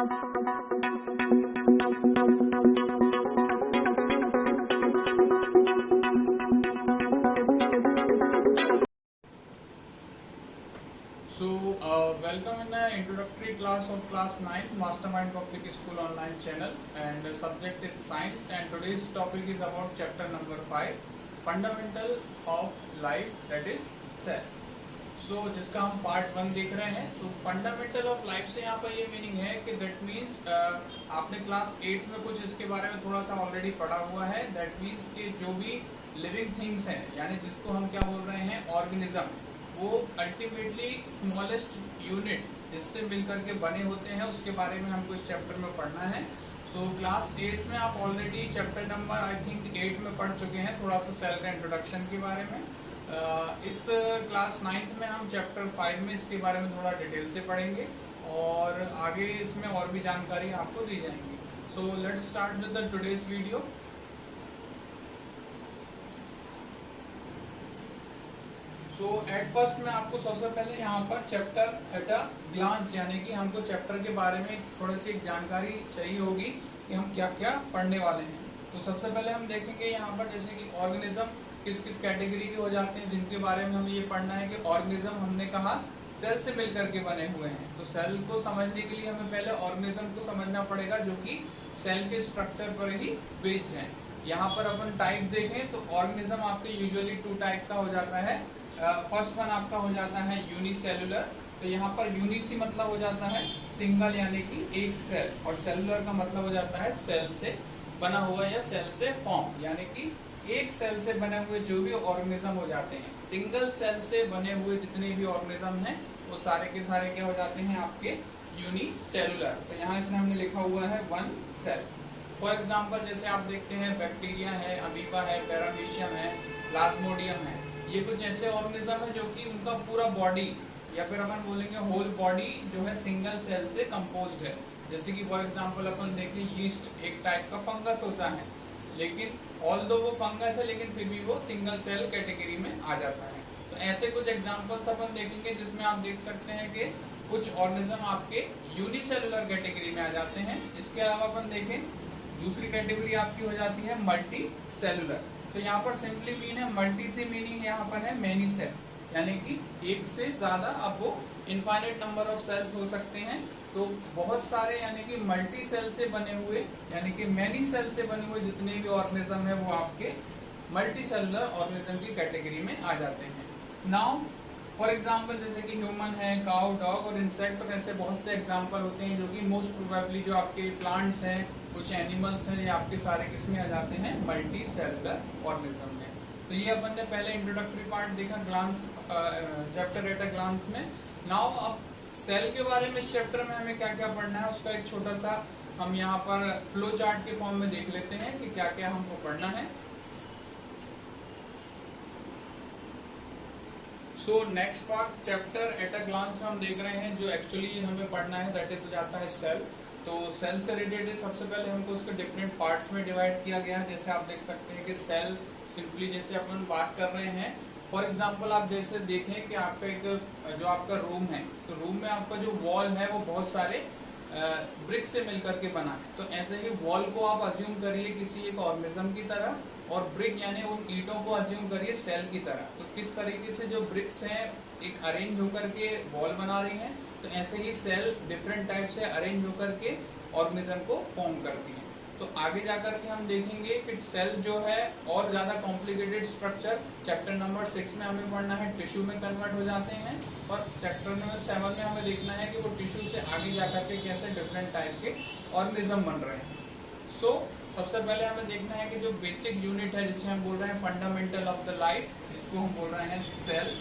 Welcome in the introductory class of class 9 Mastermind Public School online channel, and the subject is science, and today's topic is about chapter number 5 fundamental of life, that is cell. So जिसका हम part 1 देख रहे हैं, तो fundamental of life से यहाँ पर ये मीनिंग है कि दैट मीन्स आपने क्लास 8 में कुछ इसके बारे में थोड़ा सा ऑलरेडी पढ़ा हुआ है। दैट मीन्स कि जो भी लिविंग थिंग्स हैं, यानी जिसको हम क्या बोल रहे हैं, ऑर्गेनिज्म, वो अल्टीमेटली स्मॉलेस्ट यूनिट जिससे मिलकर के बने होते हैं, उसके बारे में हमको इस चैप्टर में पढ़ना है। सो क्लास 8 में आप already chapter number I think 8 में पढ़ चुके हैं, थोड़ा सा सेल का इंट्रोडक्शन के बारे में। इस क्लास 9 में हम चैप्टर 5 में इसके बारे में थोड़ा डिटेल से पढ़ेंगे और आगे इसमें और भी जानकारी आपको दी जाएंगी। So let's start with the today's video. So at first में आपको सबसे पहले यहाँ पर चैप्टर एट अ ग्लांस, यानी कि हमको चैप्टर के बारे में थोड़ी सी जानकारी चाहिए होगी कि हम क्या क्या पढ़ने वाले हैं। तो सबसे पहले हम देखेंगे यहाँ पर जैसे कि ऑर्गेनिज्म किस किस कैटेगरी के हो जाते हैं, जिनके बारे में हमें ये पढ़ना है कि ऑर्गेनिज्म हमने कहा सेल से मिलकर के बने हुए हैं। तो सेल को समझने के लिए हमें पहले ऑर्गेनिज्म को समझना पड़ेगा, जो कि सेल के स्ट्रक्चर पर ही बेस्ड है। यहाँ पर अपन टाइप देखें तो ऑर्गेनिज्म आपके यूजुअली 2 टाइप का हो जाता है। फर्स्ट वन आपका हो जाता है यूनिसेलुलर। तो यहाँ पर यूनि सी मतलब हो जाता है सिंगल, यानी कि एक सेल, और सेलुलर का मतलब हो जाता है सेल से बना हुआ या सेल से फॉर्म, यानी कि एक सेल से बने हुए जो भी ऑर्गेनिज्म हो जाते हैं। सिंगल सेल से बने हुए जितने भी ऑर्गेनिज्म हैं वो सारे के सारे क्या हो जाते हैं, आपके यूनिसेलुलर। तो यहाँ इसमें हमने लिखा हुआ है 1 सेल। फॉर एग्जाम्पल जैसे आप देखते हैं बैक्टीरिया है, अमीबा है, पैरामीशियम है, प्लाज्मोडियम है। ये कुछ ऐसे ऑर्गेनिज्म है जो कि उनका पूरा बॉडी या फिर अपन बोलेंगे होल बॉडी जो है सिंगल सेल से कंपोज्ड है। जैसे कि फॉर एग्जांपल अपन देखें यीस्ट एक टाइप का फंगस होता है, लेकिन ऑल्दो वो फंगस है लेकिन फिर भी वो सिंगल सेल कैटेगरी में आ जाता है। तो ऐसे कुछ एग्जांपल्स अपन देखेंगे जिसमें आप देख सकते हैं कि कुछ ऑर्गेनिज्म आपके यूनिसेलुलर कैटेगरी में आ जाते हैं। इसके अलावा अपन देखें दूसरी कैटेगरी आपकी हो जाती है मल्टी सेलुलर। तो यहाँ पर सिंपली मीन है, मल्टी से मीनिंग यहाँ पर है मैनी सेल, यानी कि एक से ज्यादा, अब वो इनफाइनाइट नंबर ऑफ सेल्स हो सकते हैं। तो बहुत सारे यानी कि मल्टी सेल से बने हुए यानी कि मैनी सेल से बने हुए जितने भी ऑर्गेनिज्म है वो आपके मल्टी सेलुलर ऑर्गेनिज्म की कैटेगरी में आ जाते हैं। नाउ फॉर एग्जाम्पल जैसे कि ह्यूमन है, काउ, डॉग और इंसेक्ट, और ऐसे बहुत से एग्जाम्पल होते हैं जो कि मोस्ट प्रोबेबली जो आपके प्लांट्स हैं, कुछ एनिमल्स हैं, ये आपके सारे किस में आ जाते हैं, मल्टी सेलुलर ऑर्गेनिज्म में। तो ये अपन ने पहले इंट्रोडक्टरी पार्ट देखा glance chapter at a glance में। नाउ अब सेल के बारे में इस चैप्टर में हमें क्या क्या पढ़ना है उसका एक छोटा सा हम यहाँ पर फ्लो चार्ट के फॉर्म में देख लेते हैं कि क्या क्या हमको पढ़ना है। So next part chapter at a glance में हम देख रहे हैं जो एक्चुअली हमें पढ़ना है, दैट इज हो जाता है सेल। तो सेल से रिलेटेड सबसे पहले हमको उसके डिफरेंट पार्ट्स में डिवाइड किया गया है। जैसे आप देख सकते हैं कि सेल सिंपली जैसे अपन बात कर रहे हैं, फॉर एग्जांपल आप जैसे देखें कि आपका एक जो आपका रूम है, तो रूम में आपका जो वॉल है वो बहुत सारे ब्रिक से मिलकर के बना है। तो ऐसे ही वॉल को आप अज्यूम करिए किसी एक ऑर्गेनिज्म की तरह, और ब्रिक यानी उन ईंटों को अज्यूम करिए सेल की तरह। तो किस तरीके से जो ब्रिक्स हैं एक अरेंज होकर के वॉल बना रही हैं, तो ऐसे ही सेल डिफरेंट टाइप से अरेंज होकर के ऑर्गेनिज्म को फॉर्म करती हैं। तो आगे जाकर के हम देखेंगे कि सेल जो है और ज़्यादा कॉम्प्लिकेटेड स्ट्रक्चर चैप्टर नंबर 6 में हमें पढ़ना है, टिश्यू में कन्वर्ट हो जाते हैं, और चैप्टर नंबर 7 में हमें देखना है कि वो टिश्यू से आगे जाकर के कैसे डिफरेंट टाइप के ऑर्गेनिज्म बन रहे हैं। सो सबसे पहले हमें देखना है कि जो बेसिक यूनिट है जिसे हम बोल रहे हैं फंडामेंटल ऑफ द लाइफ, इसको हम बोल रहे हैं सेल।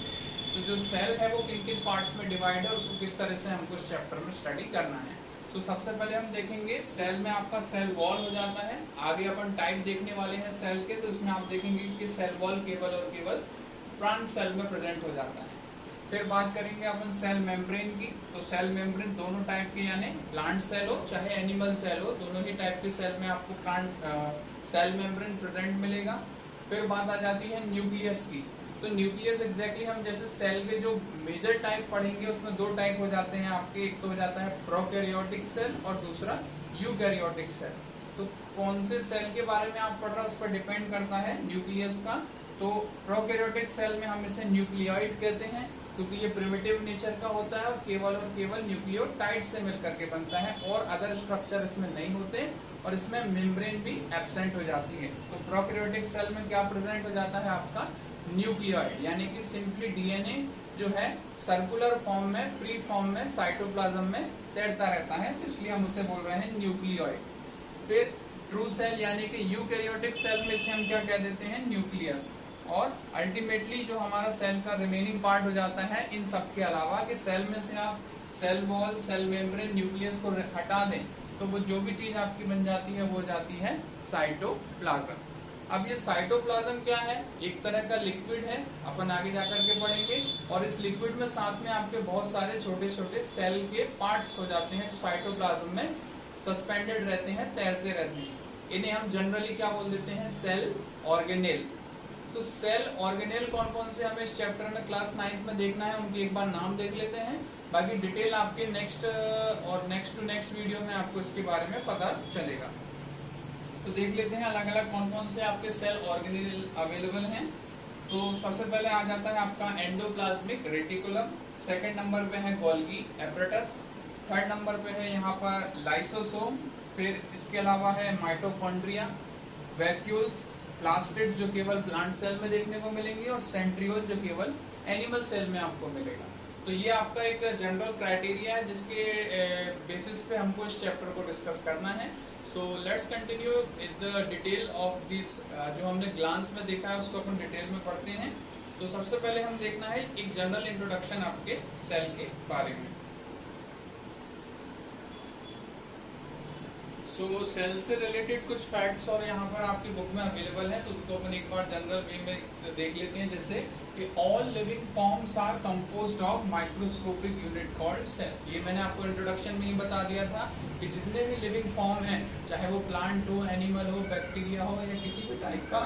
तो जो सेल है वो किन किन पार्ट्स में डिवाइड है, उसको किस तरह से हमको इस चैप्टर में स्टडी करना है। तो सबसे पहले हम देखेंगे सेल में आपका सेल वॉल हो जाता है। आगे अपन टाइप देखने वाले हैं सेल के, तो इसमें आप देखेंगे कि सेल वॉल केवल और केवल प्लांट सेल में प्रेजेंट हो जाता है। फिर बात करेंगे अपन सेल मेम्ब्रेन की। तो सेल मेम्ब्रेन दोनों टाइप के, यानी प्लांट सेल हो चाहे एनिमल सेल हो, दोनों ही टाइप के सेल में आपको प्लांट सेल मेम्ब्रेन प्रेजेंट मिलेगा। फिर बात आ जाती है न्यूक्लियस की। तो न्यूक्लियस एग्जैक्टली हम जैसे सेल के जो मेजर टाइप पढ़ेंगे उसमें दो टाइप हो जाते हैं आपके, एक तो हो जाता है प्रोकैरियोटिक सेल और दूसरा यूकैरियोटिक सेल। तो कौन से सेल के बारे में आप पढ़ रहे हो उस पर डिपेंड करता है न्यूक्लियस का। तो प्रोकैरियोटिक सेल में हम इसे न्यूक्लियोइड कहते हैं क्योंकि ये प्रिमिटिव नेचर का होता है और केवल न्यूक्लियोटाइड से मिलकर के बनता है और अदर स्ट्रक्चर इसमें नहीं होते और इसमें मेम्ब्रेन भी एब्सेंट हो जाती है। तो प्रोकैरियोटिक सेल में क्या प्रेजेंट हो जाता है आपका न्यूक्लियोइड, यानी कि सिंपली डीएनए जो है सर्कुलर फॉर्म में, फ्री फॉर्म में साइटोप्लाज्म में तैरता रहता है, तो इसलिए हम उसे बोल रहे हैं न्यूक्लियोइड। फिर ट्रू सेल यानी कि यूकैरियोटिक सेल में से हम क्या कह देते हैं न्यूक्लियस। और अल्टीमेटली जो हमारा सेल का रिमेनिंग पार्ट हो जाता है इन सब के अलावा कि सेल में से आप cell wall, cell membrane, nucleus को हटा दें तो वो जो भी चीज आपकी बन जाती है वो जाती है साइटोप्लाज्म। अब ये साइटोप्लाज्म क्या है? एक तरह का लिक्विड है, अपन आगे जाकर के पढ़ेंगे, और इस लिक्विड में साथ में आपके बहुत सारे छोटे छोटे सेल के पार्ट्स हो जाते हैं जो साइटोप्लाज्म में सस्पेंडेड रहते हैं, तैरते रहते हैं। इन्हें हम जनरली क्या बोल देते हैं? Cell organelle. तो सेल ऑर्गेनेल कौन कौन से हमें इस चैप्टर में क्लास 9th में देखना है उनके एक बार नाम देख लेते हैं, बाकी डिटेल आपके नेक्स्ट और नेक्स्ट टू नेक्स्ट वीडियो में आपको इसके बारे में पता चलेगा। तो देख लेते हैं अलग अलग कौन कौन से आपके सेल ऑर्गेनेल अवेलेबल हैं। तो सबसे पहले आ जाता है आपका एंडोप्लाज्मिक रेटिकुलम, सेकंड नंबर पे है गोल्गी एपरेटस, थर्ड नंबर पे है यहाँ पर लाइसोसोम, फिर इसके अलावा है माइटोकॉन्ड्रिया, वैक्यूल्स, प्लास्टिड्स जो केवल प्लांट सेल में देखने को मिलेंगे और सेंट्रियोल जो केवल एनिमल सेल में आपको मिलेगा। तो ये आपका एक जनरल क्राइटेरिया है जिसके बेसिस पे हमको इस चैप्टर को डिस्कस करना है। So let's continue with the detail of this. जो हमने ग्लांस में देखा है उसको अपन डिटेल में पढ़ते हैं। तो सबसे पहले हम देखना है एक जनरल इंट्रोडक्शन आपके सेल के बारे में। सो सेल से रिलेटेड कुछ फैक्ट्स और यहाँ पर आपकी बुक में अवेलेबल है, तो उसको अपन एक बार जनरल वे में देख लेते हैं। जैसे कि all living forms are composed of microscopic unit called cell. ये मैंने आपको इंट्रोडक्शन में ही बता दिया था कि जितने भी लिविंग फॉर्म हैं, चाहे वो प्लांट हो, एनिमल हो, बैक्टीरिया हो या किसी भी टाइप का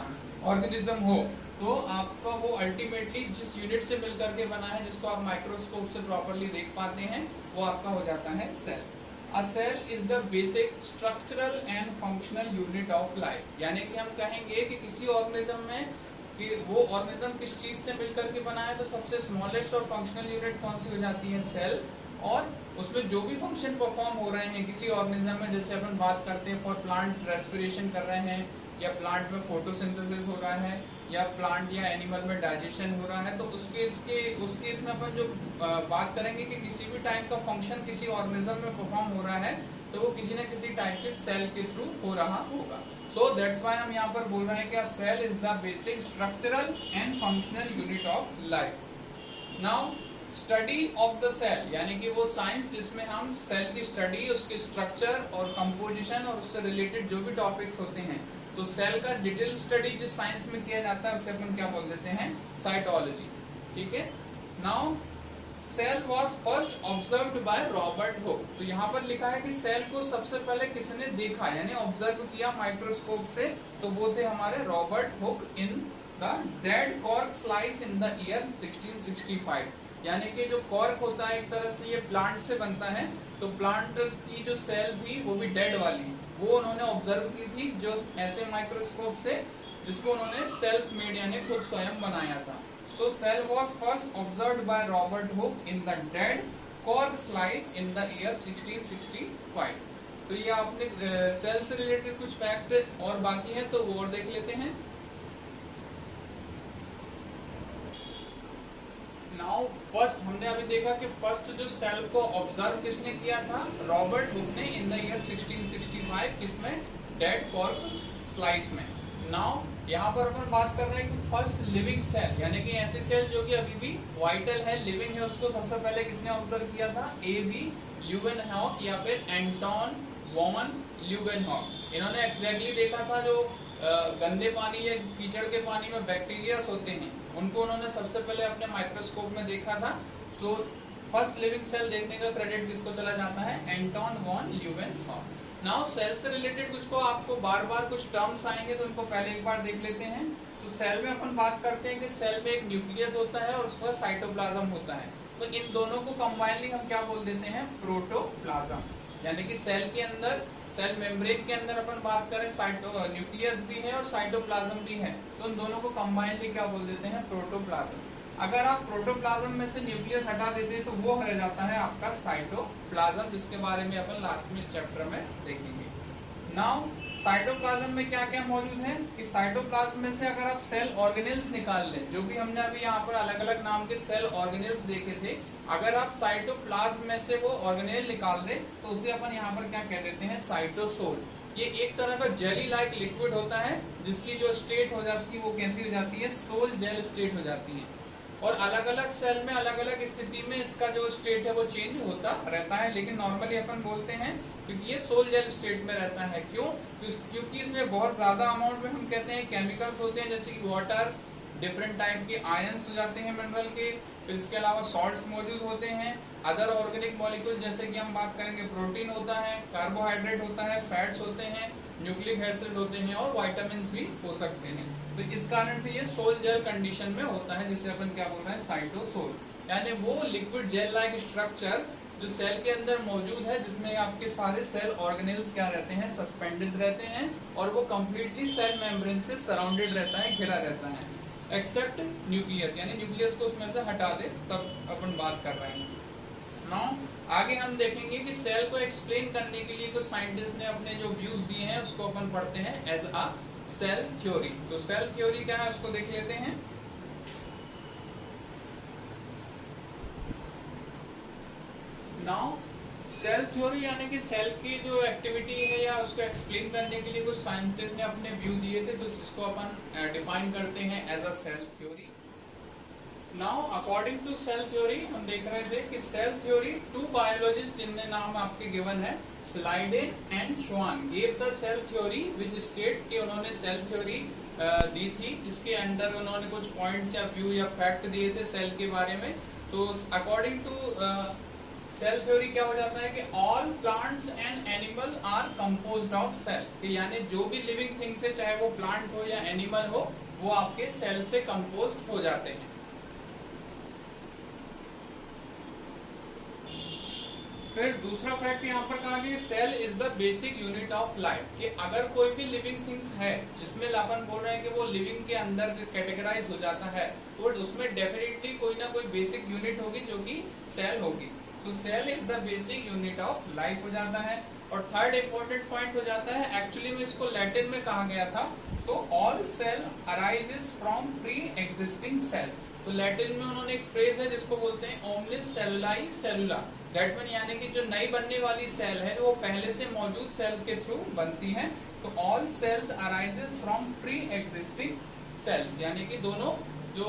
ऑर्गेनिज्म हो, तो आपका वो अल्टीमेटली जिस यूनिट से मिलकर के बना है, जिसको आप माइक्रोस्कोप से प्रॉपरली देख पाते हैं, वो आपका हो जाता है cell. A cell is the basic structural and functional unit of life। यानी कि हम कहेंगे कि किसी ऑर्गेनिज्म में कि वो ऑर्गेनिज्म किस चीज से मिलकर के बना है, तो सबसे स्मॉलेस्ट और फंक्शनल यूनिट कौन सी हो जाती है? सेल। और उसमें जो भी फंक्शन परफॉर्म हो रहे हैं किसी ऑर्गेनिज्म में, जैसे अपन बात करते हैं फॉर प्लांट रेस्पिरेशन कर रहे हैं, या प्लांट में फोटोसिंथेसिस हो रहा है, या प्लांट या एनिमल में डाइजेशन हो रहा है, तो उस केस में अपन जो बात करेंगे कि किसी भी टाइप का फंक्शन किसी ऑर्गेनिज्म में परफॉर्म हो रहा है तो वो किसी न किसी टाइप के सेल के थ्रू हो रहा होगा। सो दैट्स व्हाई हम यहाँ पर बोल रहे हैं कि cell is the basic structural and functional unit of life. Now study of the cell, यानी कि वो साइंस जिसमें हम सेल की स्टडी, उसके स्ट्रक्चर और कंपोजिशन और उससे रिलेटेड जो भी टॉपिक्स होते हैं, तो सेल का डिटेल स्टडी जिस साइंस में किया जाता है उसे अपन क्या बोल देते हैं? साइटोलॉजी। ठीक है। Now cell was first observed by Robert Hooke. तो यहाँ पर लिखा है कि सेल को सबसे पहले किसने देखा, यानी ऑब्जर्व किया माइक्रोस्कोप से, तो वो थे हमारे Robert Hooke in the dead cork slice in the year 1665। यानी कि जो कॉर्क होता है एक तरह से ये प्लांट से बनता है, तो प्लांट की जो सेल थी वो भी डेड वाली, वो उन्होंने ऑब्जर्व की थी जो ऐसे माइक्रोस्कोप से, जिसको उन्होंने सेल्फ मेड यानी खुद स्वयं बनाया था। So cell was first observed by Robert Hooke in the dead cork slice in the year 1665। तो ये आपने सेल से रिलेटेड कुछ फैक्ट और बाकी है तो वो और देख लेते हैं। नाउ फर्स्ट हमने अभी देखा कि फर्स्ट जो सेल को ऑब्जर्व किसने किया था? रॉबर्ट हुक ने इन द ईयर 1665। किसमें? डेड कॉर्क स्लाइस में। नाउ यहाँ पर अपन बात कर रहे हैं कि फर्स्ट लिविंग सेल, यानी कि ऐसे सेल जो कि अभी भी वाइटल है, लिविंग है, उसको सबसे पहले किसने ऑब्जर्व किया था? A.B. ल्यूवेनहॉक या फिर एंटोन वॉन ल्यूवेनहॉक। इन्होंने एग्जैक्टली देखा था जो गंदे पानी या कीचड़ के पानी में बैक्टीरियास होते हैं, उनको उन्होंने सबसे पहले अपने माइक्रोस्कोप में देखा था। सो फर्स्ट लिविंग सेल देखने का क्रेडिट किसको चला जाता है? Anton van Leeuwenhoek. Now cell से रिलेटेड कुछ को आपको बार बार कुछ टर्म्स आएंगे तो उनको पहले एक बार देख लेते हैं। तो सेल में अपन बात करते हैं कि सेल में एक न्यूक्लियस होता है और उसका साइटोप्लाज्म होता है। तो इन दोनों को कंबाइनली हम क्या बोल देते हैं, प्रोटोप्लाज्म। यानी कि सेल के अंदर, सेल मेम्ब्रेन के अंदर अपन बात करें न्यूक्लियस भी है और साइटोप्लाज्म भी है, तो उन दोनों को कंबाइनली क्या बोल देते हैं, प्रोटोप्लाज्म। अगर आप प्रोटोप्लाज्म में से न्यूक्लियस हटा देते हैं तो वो रह जाता है आपका साइटोप्लाज्म, जिसके बारे में अपन लास्ट में इस चैप्टर में देखेंगे। नाउ साइटोप्लाज्म में क्या क्या मौजूद है कि साइटोप्लाज्म में से अगर आप सेल ऑर्गेनेल्स निकाल लें, जो भी हमने अभी यहाँ पर अलग अलग नाम के सेल ऑर्गेनेल्स देखे थे, अगर आप साइटोप्लाज्म में से वो ऑर्गेनेल निकाल दें तो उसे अपन यहाँ पर क्या कह देते हैं, साइटोसोल। ये एक तरह का जेली लाइक लिक्विड होता है जिसकी जो स्टेट हो जाती है वो कैसी हो जाती है, सोल जेल स्टेट हो जाती है। और अलग अलग सेल में अलग अलग स्थिति में इसका जो स्टेट है वो चेंज होता रहता है, लेकिन नॉर्मली अपन बोलते हैं क्योंकि ये सोल जेल स्टेट में रहता है। क्यों? क्योंकि इसमें बहुत ज्यादा अमाउंट में हम कहते हैं केमिकल्स होते हैं, जैसे कि वाटर, डिफरेंट टाइप के आयंस हो जाते हैं मिनरल के, फिर इसके अलावा सॉल्ट्स मौजूद होते हैं, अदर ऑर्गेनिक मॉलिक्यूल जैसे कि हम बात करेंगे प्रोटीन होता है, कार्बोहाइड्रेट होता है, फैट्स होते हैं, न्यूक्लिक एसिड होते हैं और विटामिन भी हो सकते हैं। तो इस कारण से ये सोल जेल कंडीशन में होता है, जिसे अपन क्या बोल रहे हैं, साइटोसोल। यानी वो लिक्विड जेल लाइक स्ट्रक्चर जो सेल के अंदर मौजूद है, जिसमें आपके सारे सेल ऑर्गेनेल्स क्या रहते हैं, सस्पेंडेड रहते हैं और वो कंप्लीटली सेल मेम्ब्रेन से सराउंडेड रहता है, घिरा रहता है, एक्सेप्ट न्यूक्लियस। यानी न्यूक्लियस को उसमें से हटा दे तब अपन बात कर रहे हैं। नाउ आगे हम देखेंगे कि सेल को एक्सप्लेन करने के लिए कुछ साइंटिस्ट ने अपने जो व्यूज दिए हैं उसको अपन पढ़ते हैं एज अ सेल थ्योरी। तो सेल थ्योरी क्या है उसको देख लेते हैं। नाउ सेल थ्योरी यानी कि सेल की जो एक्टिविटी है या उसको एक्सप्लेन करने के लिए कुछ साइंटिस्ट ने अपने व्यू दिए थे, तो जिसको अपन डिफाइन करते हैं as a cell theory. Now according to cell theory हम देख रहे थे कि सेल थ्योरी, टू बायोलॉजिस्ट जिनके नाम आपके गिवन है, Schleiden and Schwann, gave the cell theory which state कि उन्होंने सेल थ्योरी दी थी, जिसके अंदर उन्होंने कुछ पॉइंट्स या व्यू या फैक्ट दिए थे सेल के बारे में। तो अकॉर्डिंग टू सेल थ्योरी क्या हो जाता है कि all plants and animal are composed of cell, यानी जो भी लिविंग थिंग्स है, चाहे वो प्लांट हो या एनिमल हो, वो आपके सेल से कंपोज्ड हो जाते हैं। फिर दूसरा फैक्ट यहाँ पर कहा कि cell is the basic unit of life, कि अगर कोई भी लिविंग थिंग्स है जिसमें अपन बोल रहे हैं कि वो लिविंग के अंदर कैटेगराइज हो जाता है, तो उसमें डेफिनेटली कोई ना कोई बेसिक यूनिट होगी जो कि सेल होगी। So cell is the basic unit of life हो जाता है। और थर्ड इंपॉर्टेंट पॉइंट हो जाता है, एक्चुअली में इसको लैटिन में कहा गया था, so all cell arises from pre existing cell. तो लैटिन में उन्होंने एक फ्रेज है जिसको बोलते हैं ओमनिस सेलुलाई सेलुला, दैट मीन यानी कि जो नई बनने वाली सेल है वो पहले से मौजूद सेल के थ्रू बनती है। तो all cells arises from pre existing cells, यानी कि दोनों जो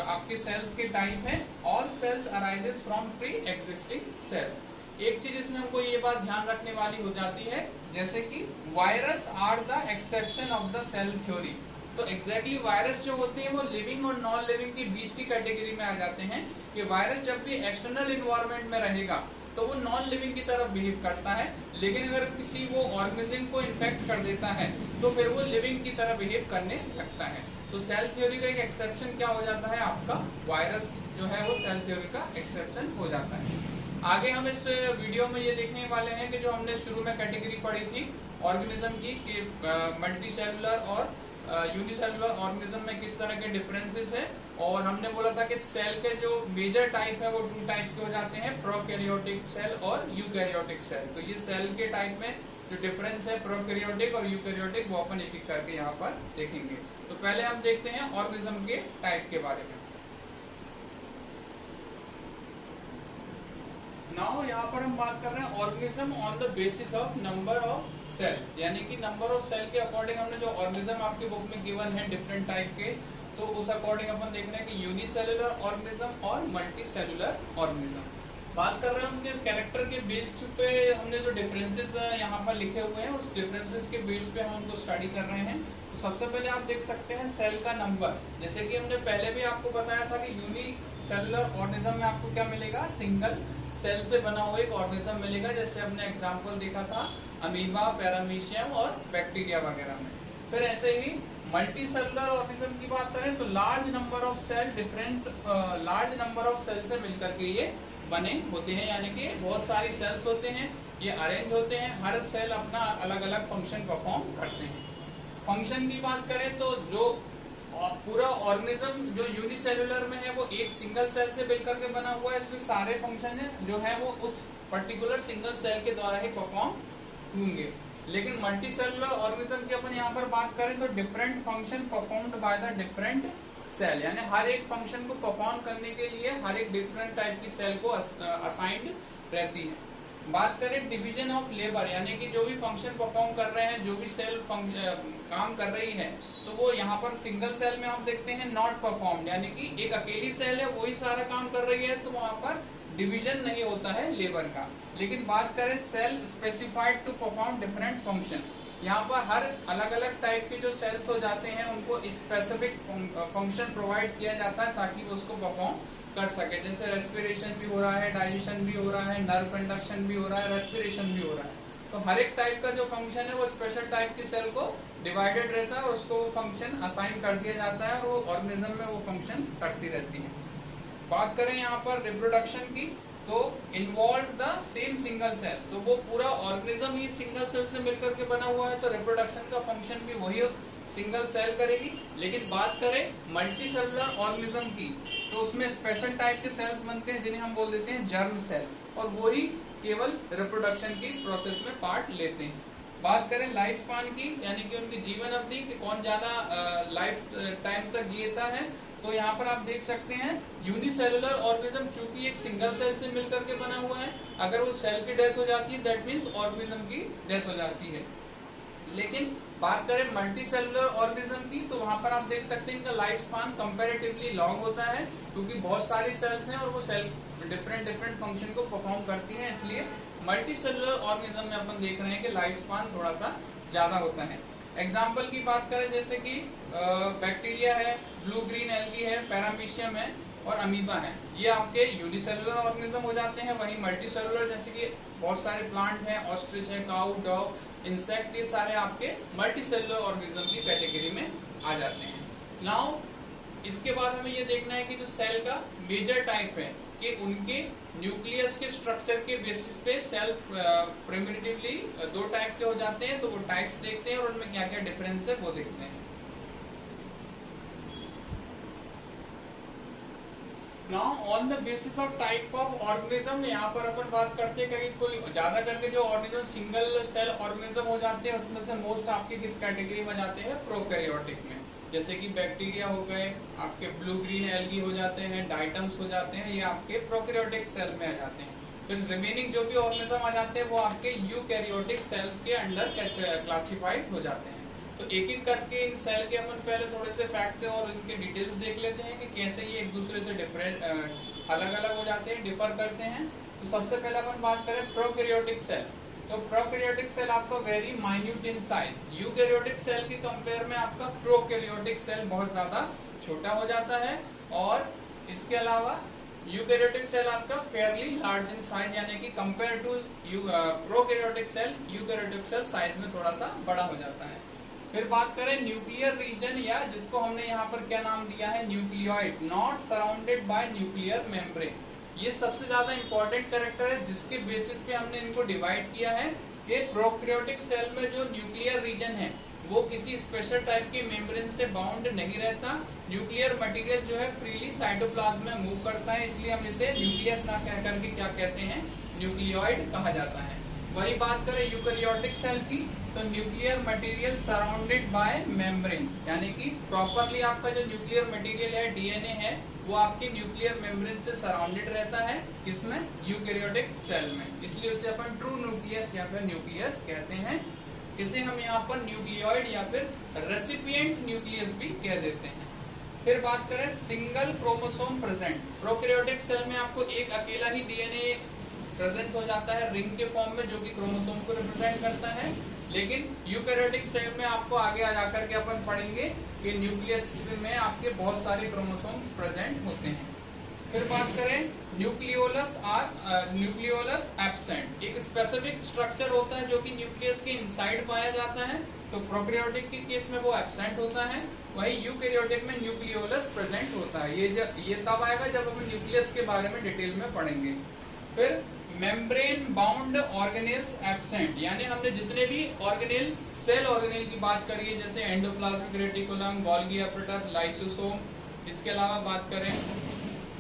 आपके सेल्स के टाइप हैं, all cells arises from pre existing cells. एक चीज इसमें हमको ये बात ध्यान रखने वाली हो जाती है, जैसे कि virus are the exception of the cell theory. तो एग्जैक्टली वायरस जो होते हैं वो लिविंग और नॉन लिविंग के बीच की कैटेगरी में आ जाते हैं, कि वायरस जब भी एक्सटर्नल इन्वायरमेंट में रहेगा तो वो नॉन लिविंग की तरफ बिहेव करता है, लेकिन अगर किसी वो ऑर्गेनिज्म को इन्फेक्ट कर देता है तो फिर वो लिविंग की तरह बिहेव करने लगता है। तो सेल थ्योरी का एक एक्सेप्शन क्या हो जाता है, आपका वायरस जो है वो सेल थ्योरी का एक्सेप्शन हो जाता है। आगे हम इस वीडियो में ये देखने वाले हैं कि जो हमने शुरू में कैटेगरी पढ़ी थी ऑर्गेनिज्म की, कि मल्टी सेलुलर और यूनिसेलुलर ऑर्गेनिज्म में किस तरह के डिफरेंसेस है। और हमने बोला था कि सेल के जो मेजर टाइप है वो टू टाइप के हो जाते हैं, प्रोकैरियोटिक सेल और यूकैरियोटिक सेल। तो ये सेल के टाइप में जो डिफरेंस है प्रोकैरियोटिक और यूकैरियोटिक, वो अपन एक एक करके यहाँ पर देखेंगे। तो पहले हम देखते हैं ऑर्गेनिज्म के टाइप के बारे में। नाउ यहाँ पर हम बात कर रहे हैं organism on the basis of number of cells, यानी कि नंबर ऑफ सेल के अकॉर्डिंग हमने जो ऑर्गेनिज्म आपकी बुक में गिवन है डिफरेंट टाइप के, तो उस अकॉर्डिंग अपन देख रहे हैं कि यूनिसेलुलर ऑर्गेनिज्म और मल्टी सेलुलर ऑर्गेनिज्म। बात कर रहे हैं उनके कैरेक्टर के बेस पे, हमने जो डिफरेंसेस यहाँ पर लिखे हुए हैं उस डिफरेंसेस के बेस पे हम उनको स्टडी कर रहे हैं। तो सबसे पहले आप देख सकते हैं सेल का नंबर, जैसे कि हमने पहले भी आपको बताया था कि यूनिसेलुलर ऑर्गेनिज्म में आपको क्या मिलेगा, सिंगल सेल से बना हुआ एक ऑर्गेनिज्म मिलेगा, जैसे हमने एग्जांपल देखा था अमीबा, पैरामीशियम और बैक्टीरिया वगैरह में। फिर ऐसे ही मल्टी सेलुलर ऑर्गेनिज्म की बात करें तो लार्ज नंबर ऑफ सेल से मिलकर के ये बने होते हैं, यानी कि बहुत सारी सेल्स होते हैं, ये अरेंज होते हैं, हर सेल अपना अलग अलग फंक्शन परफॉर्म करते हैं। फंक्शन की बात करें तो जो पूरा ऑर्गेनिज्म जो यूनिसेलुलर में है वो एक सिंगल सेल से मिलकर के बना हुआ है, इसलिए सारे फंक्शन है जो है वो उस पर्टिकुलर सिंगल सेल के द्वारा ही परफॉर्म होंगे। लेकिन मल्टी सेलुलर ऑर्गेनिज्म की अपन यहाँ पर बात करें तो different function performed by the different cell, यानी हर एक फंक्शन को परफॉर्म करने के लिए हर एक डिफरेंट टाइप की सेल को असाइंड रहती है। बात करें डिवीजन ऑफ लेबर, यानी कि जो भी फंक्शन परफॉर्म कर रहे हैं, जो भी सेल काम कर रही है, तो वो यहाँ पर सिंगल सेल में हम देखते हैं नॉट परफॉर्म्ड, यानी कि एक अकेली सेल है वही सारा काम कर रही है, तो वहां पर डिवीजन नहीं होता है लेबर का। लेकिन बात करें cell specified to perform different function, यहाँ पर हर अलग अलग टाइप के जो सेल्स हो जाते हैं उनको स्पेसिफिक फंक्शन प्रोवाइड किया जाता है ताकि वो उसको परफॉर्म कर सके। जैसे रेस्पिरेशन भी हो रहा है, डाइजेशन भी हो रहा है, नर्व कंडक्शन भी हो रहा है, रेस्पिरेशन भी हो रहा है, तो हर एक टाइप का जो फंक्शन है वो स्पेशल टाइप की सेल को डिवाइडेड रहता है और उसको वो फंक्शन असाइन कर दिया जाता है और वो ऑर्गेनिज्म में वो फंक्शन करती रहती है। बात करें यहाँ पर रिप्रोडक्शन की तो involve the same single cell, तो वो पूरा ऑर्गेनिज्म ही सिंगल सेल से मिलकर के बना हुआ है, तो रिप्रोडक्शन का फंक्शन भी वही सिंगल सेल करेगी। लेकिन बात करें मल्टी सेलुलर ऑर्गेनिज्म की तो उसमें स्पेशल टाइप के सेल्स बनते हैं जिन्हें हम बोल देते हैं जर्म सेल, और वही केवल रिप्रोडक्शन की प्रोसेस में पार्ट लेते हैं। बात करें लाइफ स्पान की, यानी कि उनकी जीवन अवधि कि कौन ज्यादा लाइफ टाइम तक जीता है, तो यहाँ पर आप देख सकते हैं यूनिसेलुलर ऑर्गेनिज्म चूंकि एक सिंगल सेल से मिलकर के बना हुआ है, अगर वो सेल की डेथ हो जाती है दैट मीन्स ऑर्गेनिज्म की डेथ हो जाती है। लेकिन बात करें मल्टी सेलुलर ऑर्गेनिज्म की तो वहां पर आप देख सकते हैं इनका लाइफ स्पान कंपैरेटिवली लॉन्ग होता है, क्योंकि बहुत सारी सेल्स हैं और वो सेल डिफरेंट फंक्शन को परफॉर्म करती हैं, इसलिए मल्टी सेलुलर ऑर्गेनिज्म में अपन देख रहे हैं कि लाइफ स्पान थोड़ा सा ज्यादा होता है। एग्जाम्पल की बात करें जैसे कि बैक्टीरिया है, ब्लू ग्रीन एल्गी है, पैरामीशियम है और अमीबा है, ये आपके यूनिसेलुलर ऑर्गेनिज्म हो जाते हैं। वहीं मल्टी सेलुलर जैसे कि बहुत सारे प्लांट हैं, ऑस्ट्रिच है, काऊ, डॉग, इंसेक्ट, ये सारे आपके मल्टी सेलुलर ऑर्गेनिज्म की कैटेगरी में आ जाते हैं। नाउ इसके बाद हमें ये देखना है कि जो सेल का मेजर टाइप है कि उनके न्यूक्लियस के स्ट्रक्चर के बेसिस पे सेल प्रिमिटिवली दो टाइप के हो जाते हैं, तो वो टाइप्स देखते हैं और उनमें क्या क्या डिफरेंस है वो देखते हैं। Now on the basis of type of organism, यहाँ पर अपन बात करते हैं कि कोई ज्यादा करके जो ऑर्गेनिज्म सिंगल सेल ऑर्गेनिज्म हो जाते हैं उसमें से मोस्ट आपके किस कैटेगरी में जाते हैं, प्रोकैरियोटिक में, जैसे कि बैक्टीरिया हो गए, आपके ब्लू ग्रीन एल्गी हो जाते हैं, डाइटम्स हो जाते हैं, ये आपके प्रोकैरियोटिक सेल में आ जाते हैं। फिर रिमेनिंग जो भी ऑर्गेनिज्म आ जाते हैं वो आपके यूकैरियोटिक सेल्स के अंडर क्लासिफाइड हो जाते हैं। तो एक एक करके इन सेल के अपन पहले थोड़े से फैक्ट और इनके डिटेल्स देख लेते हैं कि कैसे ये एक दूसरे से डिफरेंट अलग अलग हो जाते हैं, डिफर करते हैं। तो सबसे पहले अपन बात करें प्रोकैरियोटिक सेल, तो प्रोकैरियोटिक सेल आपका very minute in size, eukaryotic cell के कंपेयर में आपका प्रोकैरियोटिक सेल बहुत ज्यादा छोटा हो जाता है, और इसके अलावा यूकैरियोटिक सेल आपका फेयरली लार्ज इन साइज, यानी कि compare to prokaryotic cell eukaryotic cell size में थोड़ा सा बड़ा हो जाता है। फिर बात करें न्यूक्लियर रीजन, या जिसको हमने यहाँ पर क्या नाम दिया है, nucleoid, not surrounded by nuclear membrane, ये सबसे ज्यादा इंपॉर्टेंट कैरेक्टर है जिसके बेसिस पे हमने इनको डिवाइड किया है कि प्रोकैरियोटिक सेल में जो न्यूक्लियर रीजन है वो किसी स्पेशल टाइप के मेम्ब्रेन से बाउंड नहीं रहता, न्यूक्लियर मटेरियल जो है फ्रीली साइटोप्लाज्म में मूव करता है, इसलिए हम इसे न्यूक्लियस ना कह करके क्या कहते हैं, न्यूक्लियोइड कहा जाता है। वही बात करें यूकैरियोटिक सेल की तो nuclear material surrounded by membrane, यानी कि प्रॉपरली आपका जो न्यूक्लियर मटेरियल है, डीएनए है, वो आपके न्यूक्लियर मेम्ब्रेन से सराउंडेड रहता है, किसमें, यूकैरियोटिक सेल में, इसलिए उसे अपन ट्रू न्यूक्लियस या फिर न्यूक्लियस कहते हैं। इसे हम यहाँ पर न्यूक्लियोइड या फिर रेसिपिएंट न्यूक्लियस भी कह देते हैं। फिर बात करें single chromosome present, prokaryotic cell में आपको एक अकेला ही डीएनए प्रेजेंट हो जाता है रिंग के फॉर्म में, जो कि क्रोमोसोम को रिप्रेजेंट करता है। लेकिन यूकैरियोटिक सेल में आपको आगे आ जाकर के अपन पढ़ेंगे कि न्यूक्लियस में आपके बहुत सारे क्रोमोसोम्स प्रेजेंट होते हैं। फिर बात करें न्यूक्लियोलस एब्सेंट, एक स्पेसिफिक स्ट्रक्चर होता है जो कि न्यूक्लियस के इनसाइड पाया जाता है, तो प्रोकैरियोटिक के केस में वो एब्सेंट होता है, वही यूकैरियोटिक में न्यूक्लियोलस प्रेजेंट होता है। ये तब आएगा जब हम न्यूक्लियस के बारे में डिटेल में पढ़ेंगे। फिर मेम्ब्रेन बाउंड ऑर्गेनेल्स एब्सेंट, यानी हमने जितने भी ऑर्गेनेल सेल ऑर्गेनेल की बात करी है जैसे एंडोप्लाज्मिक रेटिकुलम, गोल्गी एपिटल, लाइसोसोम, इसके अलावा बात करें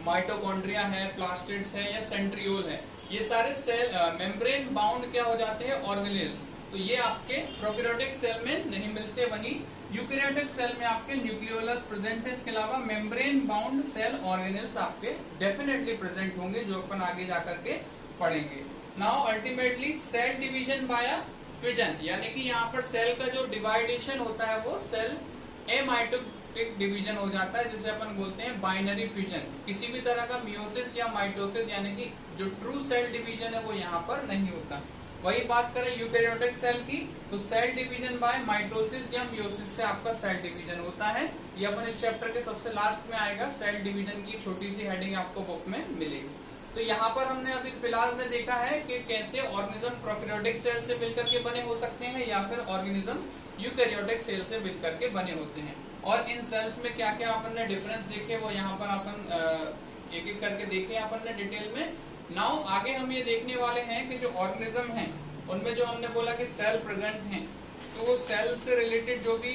माइटोकॉन्ड्रिया है, प्लास्टिड्स है या सेंट्रियोल है, ये सारे सेल मेम्ब्रेन बाउंड क्या हो जाते हैं ऑर्गेनेल्स, तो ये आपके प्रोकैरियोटिक सेल में नहीं मिलते, वहीं यूकैरियोटिक सेल में आपके न्यूक्लियोलस प्रेजेंट है। इसके अलावा मेम्ब्रेन बाउंड सेल ऑर्गेनेल्स आपके डेफिनेटली प्रेजेंट होंगे जो अपन आगे जाकर के पढ़ेंगे। Now ultimately cell division by fission, यानी कि यहाँ पर सेल का जो डिवाइडेशन होता है वो सेल एमाइटोटिक डिवीजन हो जाता है, जिसे अपन बोलते हैं बाइनरी फिजन। किसी भी तरह का मियोसिस या माइटोसिस यानी कि जो ट्रू सेल डिवीजन है वो यहाँ पर नहीं होता। वही बात करें यूकैरियोटिक सेल की, तो सेल डिवीजन बाय माइटोसिस या मियोसिस से आपका सेल डिवीजन होता है। ये अपन इस चैप्टर के सबसे लास्ट में आएगा, सेल डिवीजन की छोटी सी हेडिंग आपको बुक में मिलेगी। तो यहाँ पर हमने अभी फिलहाल में देखा है कि कैसे ऑर्गेनिज्म प्रोकैरियोटिक सेल से मिलकर के बने हो सकते हैं या फिर ऑर्गेनिज्म यूकैरियोटिक सेल से मिलकर के बने होते हैं, और इन सेल्स में क्या क्या अपन ने डिफरेंस देखे वो यहाँ पर अपन एक एक करके देखे अपन ने डिटेल में। नाउ आगे हम ये देखने वाले हैं कि जो ऑर्गेनिज्म हैं उनमें जो हमने बोला कि सेल प्रेजेंट हैं, तो वो सेल से रिलेटेड जो भी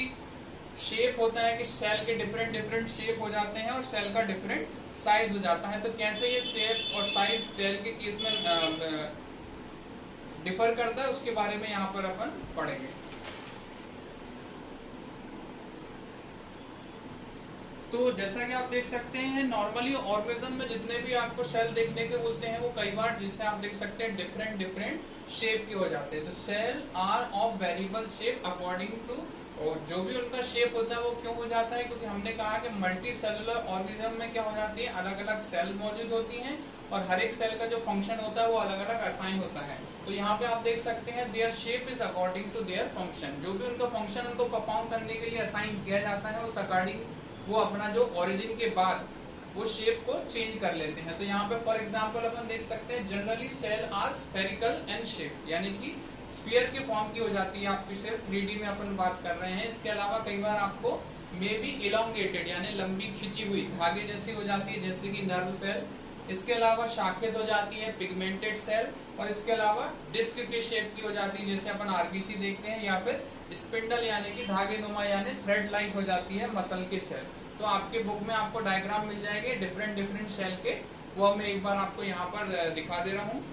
शेप होता है कि सेल के डिफरेंट शेप हो जाते हैं और सेल का डिफरेंट साइज हो जाता है, तो कैसे ये शेप और साइज सेल के केस में डिफर करता है उसके बारे में यहाँ पर अपन पढ़ेंगे। तो जैसा कि आप देख सकते हैं नॉर्मली ऑर्गेनिज्म में जितने भी आपको सेल देखने के बोलते हैं वो कई बार जिससे आप देख सकते हैं डिफरेंट शेप के हो जाते हैं। तो cell are of variable shape according to, और जो भी उनका शेप होता है वो क्यों हो जाता है, क्योंकि हमने कहा कि मल्टी सेलुलर ऑर्गेनिज्म में क्या हो जाती है, अलग अलग सेल मौजूद होती हैं और हर एक सेल का जो फंक्शन होता है वो अलग अलग असाइन होता है। तो यहाँ पे आप देख सकते हैं their shape is according to their function, जो भी उनका फंक्शन उनको परफॉर्म करने के लिए असाइन किया जाता है उस अकॉर्डिंग वो अपना जो ओरिजिन के बाद वो शेप को चेंज कर लेते हैं। तो यहाँ पे फॉर एग्जांपल अपन देख सकते हैं generally cell are spherical in shape, यानी कि स्फीयर के फॉर्म की हो जाती है आपकी सेल, 3D में अपन बात कर रहे हैं। इसके अलावा कई बार आपको मे बी इलोंगेटेड यानी लंबी खिंची हुई धागे जैसी हो जाती है जैसे कि नर्व सेल। इसके अलावा शाखित हो जाती है पिगमेंटेड सेल, और इसके अलावा डिस्क के शेप की हो जाती है जैसे अपन आरबीसी देखते हैं, या फिर स्पिंडल यानी कि धागे नुमा यानी थ्रेड लाइक हो जाती है मसल के सेल। तो आपके बुक में आपको डायग्राम मिल जाएंगे डिफरेंट सेल के, वो मैं एक बार आपको यहाँ पर दिखा दे रहा हूँ।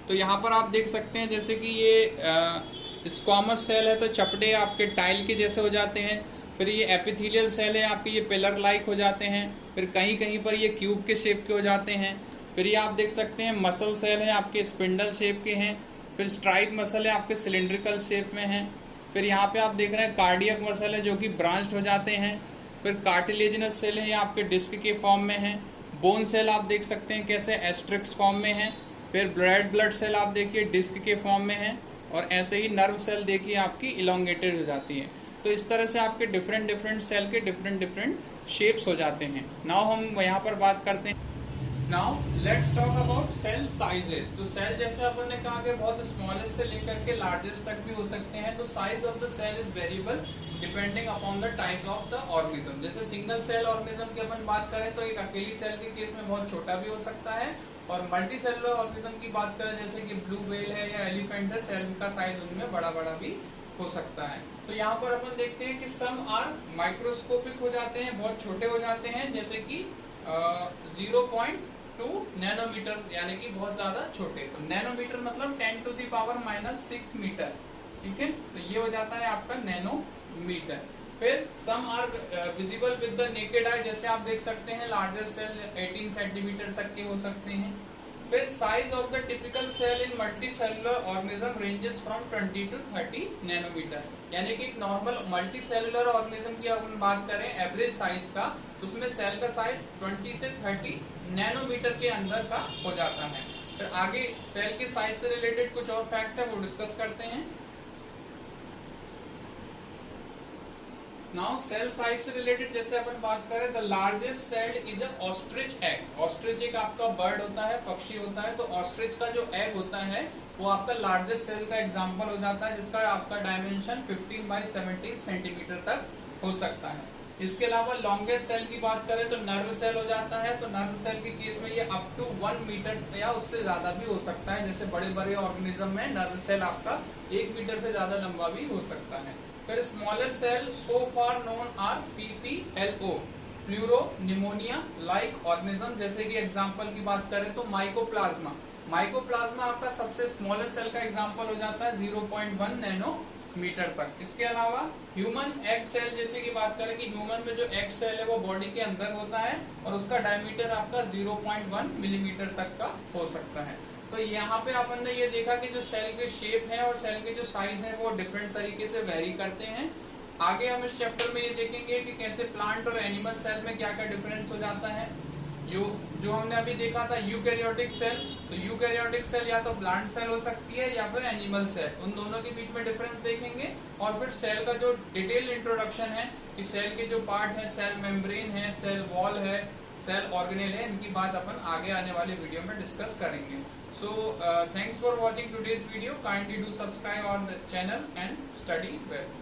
तो यहाँ पर आप देख सकते हैं जैसे कि ये स्क्वामस सेल है तो चपटे आपके टाइल के जैसे हो जाते हैं, फिर ये एपिथेलियल सेल है आपके ये पिलर लाइक हो जाते हैं, फिर कहीं कहीं पर ये क्यूब के शेप के हो जाते हैं, फिर ये आप देख सकते हैं मसल सेल है आपके स्पिंडल शेप के हैं, फिर स्ट्राइक मसल है आपके सिलिंड्रिकल शेप में है, फिर यहाँ पे आप देख रहे हैं कार्डियक मसल है जो कि ब्रांच्ड हो जाते हैं, फिर कार्टिलेजिनस सेल है आपके डिस्क के फॉर्म में है, बोन सेल आप देख सकते हैं कैसे एस्ट्रिक्स फॉर्म में है, फिर रेड ब्लड सेल आप देखिए डिस्क के फॉर्म में है, और ऐसे ही नर्व सेल देखिए आपकी इलोंगेटेड हो जाती है। तो इस तरह से आपके डिफरेंट सेल के डिफरेंट शेप्स हो जाते हैं। नाउ हम यहाँ पर बात करते हैं, now let's talk about cell sizes. तो सेल जैसे अपन ने कहा कि बहुत स्मॉलेस्ट से लेकर के लार्जेस्ट तक भी हो सकते हैं, तो size of the cell is variable depending upon the type of the organism. जैसे सिंगल सेल ऑर्गेनिज्म की अपन बात करें तो एक अकेली सेल के केस में बहुत छोटा भी हो सकता है, और मल्टी सेलुलर ऑर्गेनिज्म की बात करें जैसे कि ब्लू व्हेल है या एलिफेंट है, सेल का साइज उनमें बड़ा भी हो सकता है। तो यहाँ पर अपन देखते हैं कि सम आर माइक्रोस्कोपिक हो जाते हैं, बहुत छोटे हो जाते हैं, जैसे कि 0.2 नैनोमीटर यानी कि बहुत ज्यादा छोटे। तो नैनोमीटर मतलब 10⁻⁻6 मीटर, ठीक है, तो ये हो जाता है आपका नैनोमीटर। फिर some are visible with the naked eye, जैसे आप देख सकते हैं लार्जेस्ट सेल 18 सेंटीमीटर तक के हो सकते हैं। फिर size of the typical cell in multi cellular organism ranges from 20 to 30 nanometre, यानी कि एक नॉर्मल मल्टी सेलुलर ऑर्गेनिज्म की अपन बात करें एवरेज साइज का, उसमें सेल का साइज 20 से 30 नैनोमीटर के अंदर का हो जाता है। फिर आगे सेल के साइज से रिलेटेड कुछ और फैक्ट है वो डिस्कस करते हैं। नाउ सेल साइज से रिलेटेड जैसे अपन बात करें, the largest cell is a ostrich egg. Ostrich एक आपका बर्ड होता है, पक्षी होता है, तो ऑस्ट्रिच का जो एग होता है वो आपका लार्जेस्ट सेल का एग्जांपल हो जाता है, जिसका आपका डायमेंशन 15 बाई 17 सेंटीमीटर तक हो सकता है। इसके अलावा लॉन्गेस्ट सेल की बात करें तो नर्व सेल हो जाता है, तो नर्व सेल के केस में ये अप टू 1 मीटर या उससे ज्यादा भी हो सकता है। जैसे बड़े बड़े ऑर्गेनिज्म में नर्व सेल आपका 1 मीटर से ज्यादा लंबा भी हो सकता है। फिर smallest cell so far known are PPLO, pleuro pneumonia like organism. जैसे कि एग्जांपल की बात करें तो माइकोप्लाज्मा, माइकोप्लाज्मा आपका सबसे स्मॉलेस्ट सेल का एग्जांपल हो जाता है 0.1 नैनोमीटर तक। इसके अलावा ह्यूमन एग सेल जैसे की बात करें कि ह्यूमन में जो एग सेल है वो बॉडी के अंदर होता है और उसका डायमीटर आपका 0.1 मिलीमीटर तक का हो सकता है। तो यहाँ पे अपन ने ये देखा कि जो सेल के शेप है और सेल के जो साइज है वो डिफरेंट तरीके से वेरी करते हैं। आगे हम इस चैप्टर में ये देखेंगे कि कैसे प्लांट और एनिमल सेल में क्या क्या डिफरेंस हो जाता है। जो हमने अभी देखा था यूकैरियोटिक सेल, तो यूकैरियोटिक सेल या तो प्लांट सेल हो सकती है या फिर एनिमल सेल, उन दोनों के बीच में डिफरेंस देखेंगे। और फिर सेल का जो डिटेल इंट्रोडक्शन है कि सेल के जो पार्ट है, सेल मेम्ब्रेन है, सेल वॉल है, सेल ऑर्गेनेल है, इनकी बात अपन आगे आने वाले वीडियो में डिस्कस करेंगे। So thanks for watching today's video. Kindly do subscribe on the channel and study well.